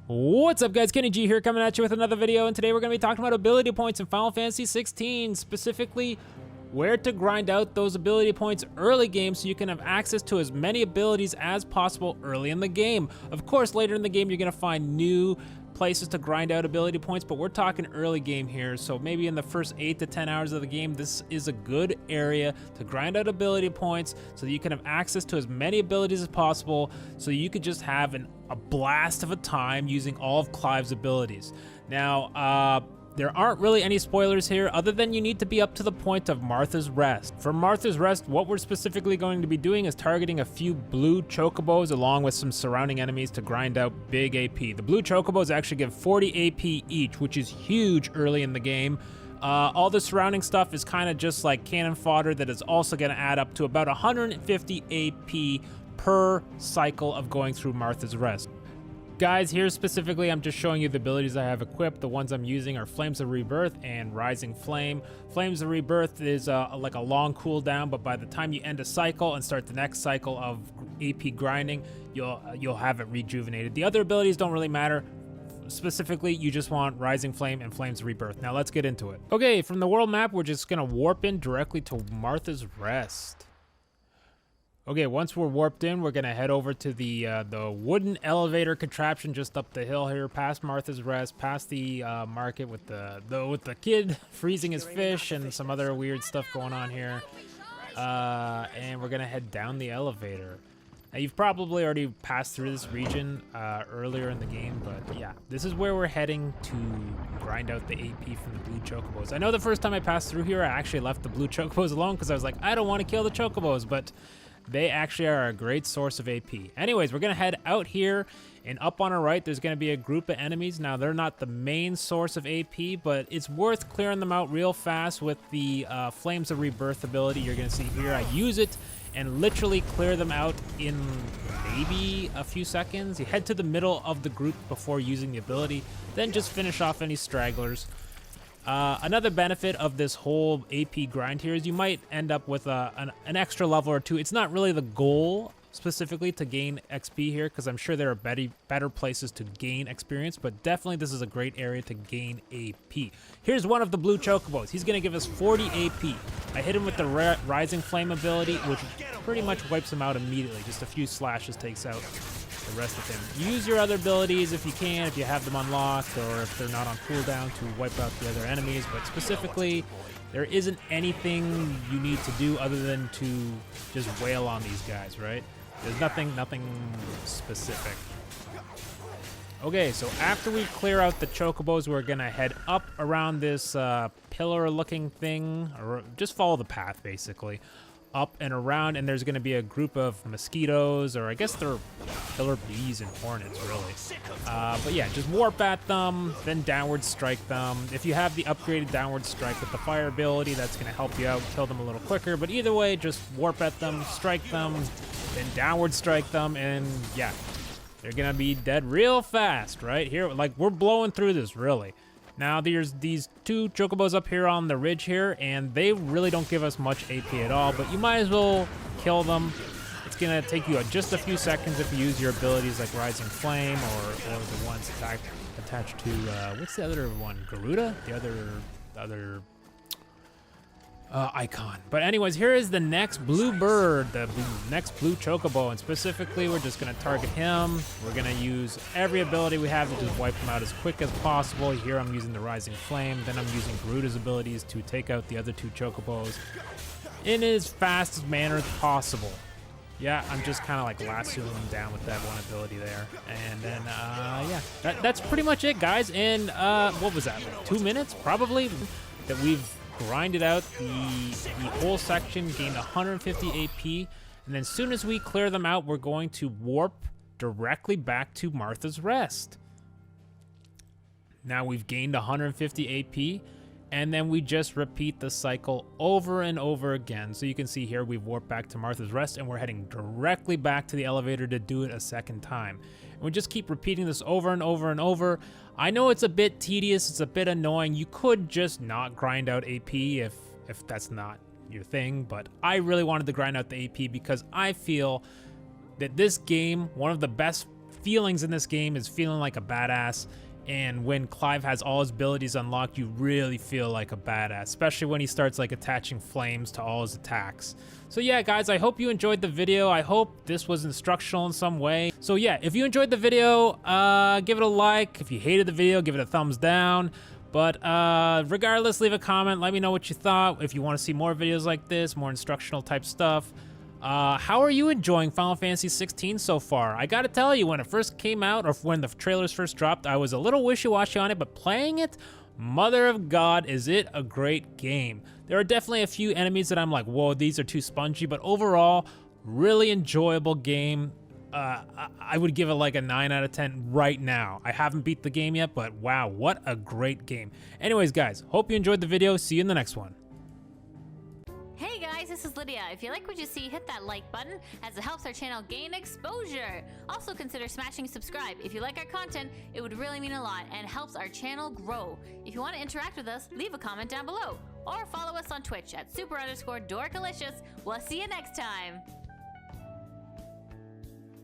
What's up guys, Kenny G here coming at you with another video, and today we're going to be talking about ability points in Final Fantasy 16, specifically where to grind out those ability points early game so you can have access to as many abilities as possible early in the game. Of course, later in the game you're going to find new places to grind out ability points, but we're talking early game here, so maybe in the first 8 to 10 hours of the game, this is a good area to grind out ability points so that you can have access to as many abilities as possible, so you could just have a blast of a time using all of Clive's abilities. Now, there aren't really any spoilers here other than you need to be up to the point of Martha's Rest. For Martha's Rest, what we're specifically going to be doing is targeting a few blue chocobos along with some surrounding enemies to grind out big AP. The blue chocobos actually give 40 AP each, which is huge early in the game. All the surrounding stuff is kind of just like cannon fodder that is also going to add up to about 150 AP per cycle of going through Martha's Rest. Guys, here specifically, I'm just showing you the abilities I have equipped. The ones I'm using are Flames of Rebirth and Rising Flame. Flames of Rebirth is like a long cooldown, but by the time you end a cycle and start the next cycle of AP grinding, you'll have it rejuvenated. The other abilities don't really matter. Specifically, you just want Rising Flame and Flames of Rebirth. Now let's get into it. Okay, from the world map, we're just gonna warp in directly to Martha's Rest. Okay, once we're warped in, we're gonna head over to the wooden elevator contraption just up the hill here, past Martha's Rest, past the market with the kid freezing his fish and some other weird stuff going on here. And we're gonna head down the elevator. Now, you've probably already passed through this region earlier in the game, but yeah, this is where we're heading to grind out the AP from the blue chocobos. I know the first time I passed through here, I actually left the blue chocobos alone because I was like, I don't want to kill the chocobos, but they actually are a great source of AP. Anyways, we're gonna head out here, and up on our right, there's gonna be a group of enemies. Now, they're not the main source of AP, but it's worth clearing them out real fast with the Flames of Rebirth ability. You're gonna see here, I use it and literally clear them out in maybe a few seconds. You head to the middle of the group before using the ability, then just finish off any stragglers. Another benefit of this whole AP grind here is you might end up with an extra level or two. It's not really the goal specifically to gain XP here, because I'm sure there are better places to gain experience, but definitely this is a great area to gain AP. Here's one of the blue chocobos. He's going to give us 40 AP. I hit him with the Rising Flame ability, which pretty much wipes him out immediately. Just a few slashes takes out the rest of him. Use your other abilities if you can, if you have them unlocked, or if they're not on cooldown, to wipe out the other enemies, but specifically, there isn't anything you need to do other than to just wail on these guys, right? There's nothing specific. Okay, so after we clear out the chocobos, we're gonna head up around this pillar-looking thing, or just follow the path, basically. Up and around, and there's going to be a group of mosquitoes, or I guess they're killer bees and hornets, really. But yeah, just warp at them, then downward strike them. If you have the upgraded downward strike with the fire ability, that's going to help you out, kill them a little quicker. But either way, just warp at them, strike them, then downward strike them, and yeah, they're going to be dead real fast, right? Here, like, we're blowing through this, really. Now, there's these two chocobos up here on the ridge here, and they really don't give us much AP at all, but you might as well kill them. It's gonna take you just a few seconds if you use your abilities like Rising Flame, or the ones attached to, what's the other one? Garuda? The other icon. But anyways, here is the next blue bird, the next blue chocobo, and specifically we're just gonna target him. We're gonna use every ability we have to just wipe him out as quick as possible. Here I'm using the Rising Flame, then I'm using Garuda's abilities to take out the other two chocobos in as fast as manner as possible. Yeah, I'm just kind of like lassoing them down with that one ability there. And then, yeah, that's pretty much it, guys. And what was that, like 2 minutes probably, that we've grinded out the whole section, gained 150 AP, and then as soon as we clear them out, we're going to warp directly back to Martha's Rest. Now we've gained 150 AP, and then we just repeat the cycle over and over again. So you can see here we've warped back to Martha's Rest, and we're heading directly back to the elevator to do it a second time. And we just keep repeating this over and over and over. I know it's a bit tedious, it's a bit annoying. You could just not grind out AP if that's not your thing, but I really wanted to grind out the AP because I feel that this game, one of the best feelings in this game is feeling like a badass. And when Clive has all his abilities unlocked, you really feel like a badass, especially when he starts like attaching flames to all his attacks. So yeah, guys, I hope you enjoyed the video. I hope this was instructional in some way. So yeah, if you enjoyed the video, give it a like. If you hated the video, give it a thumbs down. But regardless, leave a comment. Let me know what you thought. If you want to see more videos like this, more instructional type stuff. How are you enjoying Final Fantasy 16 so far? I gotta tell you, when it first came out, or when the trailers first dropped, I was a little wishy-washy on it, but playing it, mother of God, is it a great game. There are definitely a few enemies that I'm like, whoa, these are too spongy, but overall, really enjoyable game. I would give it like a 9 out of 10 right now. I haven't beat the game yet, but wow, what a great game. Anyways, guys, hope you enjoyed the video. See you in the next one. Hey guys, this is Lydia. If you like what you see, hit that like button as it helps our channel gain exposure. Also consider smashing subscribe. If you like our content, it would really mean a lot and helps our channel grow. If you want to interact with us, leave a comment down below or follow us on Twitch at super_dorkalicious. We'll see you next time.